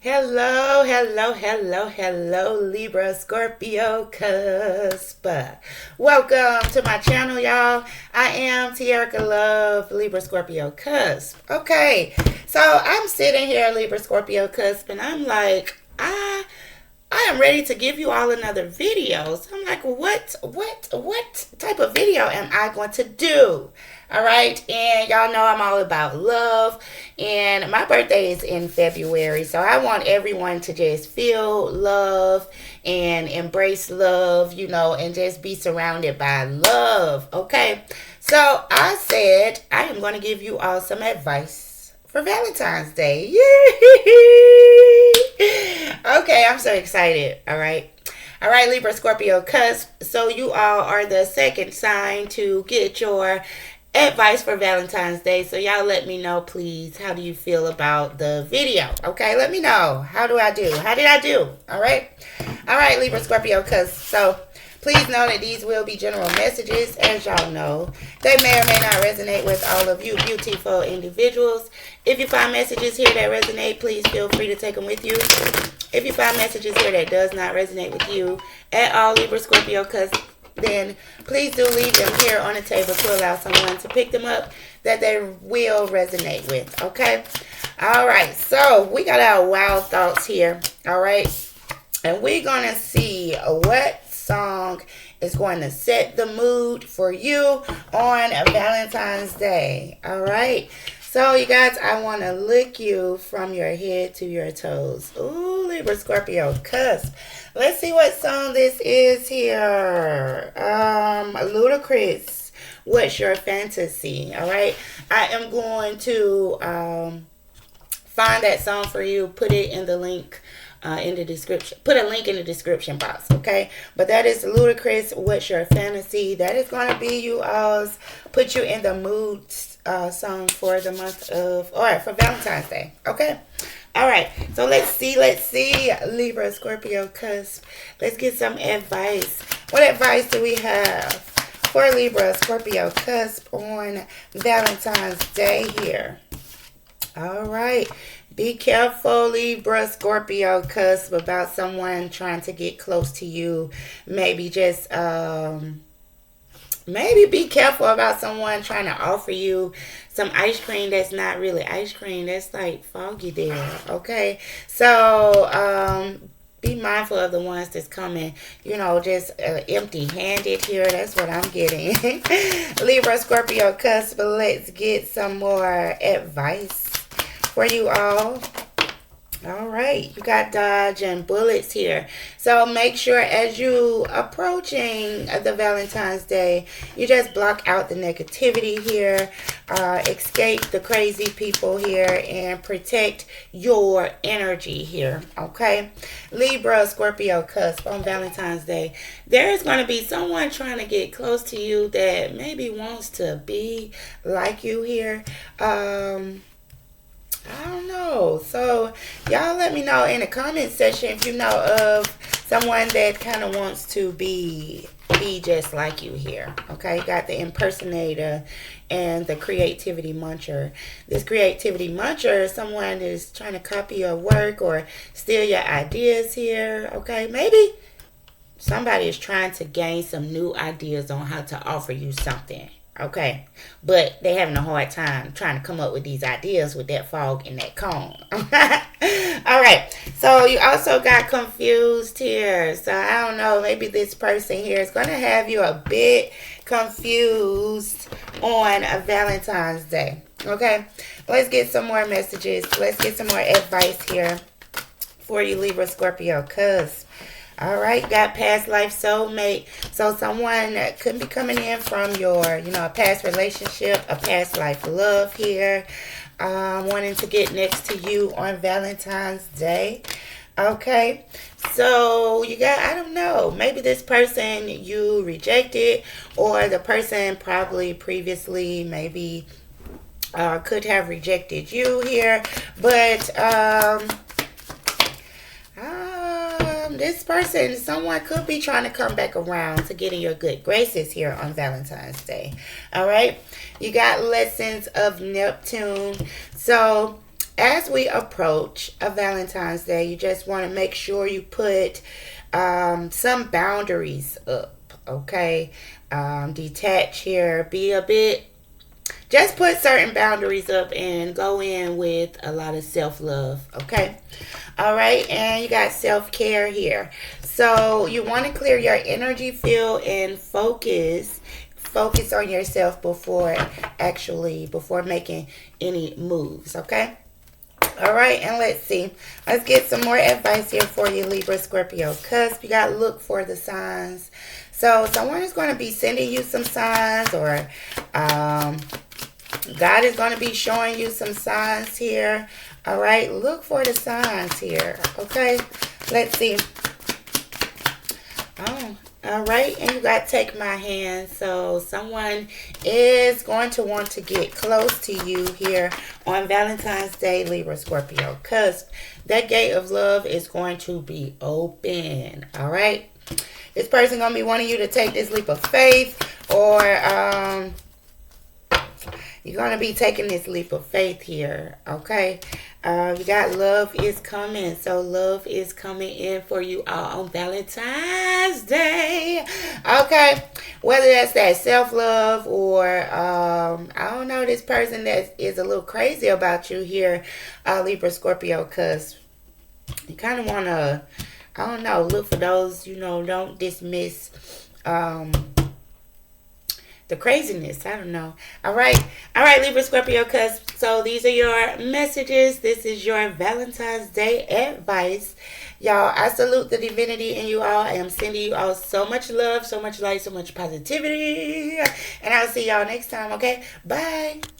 Hello, hello, hello, hello, Libra, Scorpio, Cusp. Welcome to my channel, y'all. I am TErickaLove, Libra, Scorpio, Cusp. Okay, so I'm sitting here, Libra, Scorpio, Cusp, and I'm like, I am ready to give you all another video. So I'm like, what type of video am I going to do? All right, and y'all know I'm all about love, and my birthday is in February, so I want everyone to just feel love and embrace love, and just be surrounded by love. Okay, so I said I am going to give you all some advice for Valentine's Day. Okay, I'm so excited. All right. All right, Libra, Scorpio, Cusp. So you all are the second sign to get your advice for Valentine's Day. So y'all let me know, please. How do you feel about the video? Okay, let me know. How do I do? How did I do? All right. All right, Libra, Scorpio, Cusp. So please know that these will be general messages. As y'all know, they may or may not resonate with all of you beautiful individuals. If you find messages here that resonate, please feel free to take them with you. If you find messages here that does not resonate with you at all, Libra, Scorpio, Cusp, then please do leave them here on the table to allow someone to pick them up that they will resonate with. Okay? All right. So we got our wild thoughts here. All right. And we're going to see what song is going to set the mood for you on Valentine's Day. All right. So, you guys, I want to lick you from your head to your toes. Ooh, Libra, Scorpio, Cusp. Let's see what song this is here. Ludacris, What's Your Fantasy? All right. I am going to find that song for you. Put it in the link in the description. Put a link in the description box, okay? But that is Ludacris, What's Your Fantasy? That is going to be you all's put you in the mood song for the month of, for Valentine's Day, okay? All right, so let's see, Libra, Scorpio, Cusp. Let's get some advice. What advice do we have for Libra, Scorpio, Cusp on Valentine's Day here? All right. Be careful, Libra, Scorpio, Cusp, about someone trying to get close to you. Maybe just, maybe be careful about someone trying to offer you some ice cream that's not really ice cream. That's like foggy there, okay? So, be mindful of the ones that's coming, just empty-handed here. That's what I'm getting. Libra, Scorpio, Cusp, let's get some more advice for you all. All right, you got dodging bullets here. So make sure as you approaching the Valentine's Day, you just block out the negativity here, escape the crazy people here, and protect your energy here, okay? Libra, Scorpio, Cusp on Valentine's Day. There is going to be someone trying to get close to you that maybe wants to be like you here. I don't know. So, y'all let me know in the comment section if you know of someone that kind of wants to be just like you here. Okay, you got the impersonator and the creativity muncher. This creativity muncher is someone that's trying to copy your work or steal your ideas here. Okay, maybe somebody is trying to gain some new ideas on how to offer you something. Okay, but they having a hard time trying to come up with these ideas with that fog and that cone. All right, so you also got confused here. So I don't know, maybe this person here is going to have you a bit confused on a Valentine's Day. Okay, let's get some more messages. Let's get some more advice here for you, Libra, Scorpio, Cusp. All right, got past life soulmate. So someone could be coming in from your, a past relationship, a past life love here, wanting to get next to you on Valentine's Day. Okay, so you got, I don't know, maybe this person you rejected, or the person probably previously maybe could have rejected you here, but this person, someone could be trying to come back around to get in your good graces here on Valentine's Day. All right. You got lessons of Neptune. So as we approach a Valentine's Day, you just want to make sure you put some boundaries up, okay? Detach here, be a bit, just put certain boundaries up and go in with a lot of self-love, okay? All right, and you got self-care here. So you want to clear your energy field and focus on yourself before making any moves, okay? All right, and let's see. Let's get some more advice here for you, Libra, Scorpio, Cusp. You got to look for the signs. So someone is going to be sending you some signs, or God is going to be showing you some signs here. All right, look for the signs here. Okay, let's see. Oh, all right, and you got take my hand. So someone is going to want to get close to you here on Valentine's Day, Libra, Scorpio, Cusp. That gate of love is going to be open. All right, this person going to be wanting you to take this leap of faith, or you're going to be taking this leap of faith here, okay? You got love is coming. So love is coming in for you all on Valentine's Day, okay? Whether that's that self-love or, I don't know, this person that is a little crazy about you here, Libra, Scorpio, because you kind of want to, I don't know, look for those, don't dismiss, the craziness. I don't know. All right, Libra, Scorpio, Cusp. So these are your messages. This is your Valentine's Day advice, y'all. I salute the divinity in you all. I am sending you all so much love, so much light, so much positivity, and I'll see y'all next time. Okay, bye.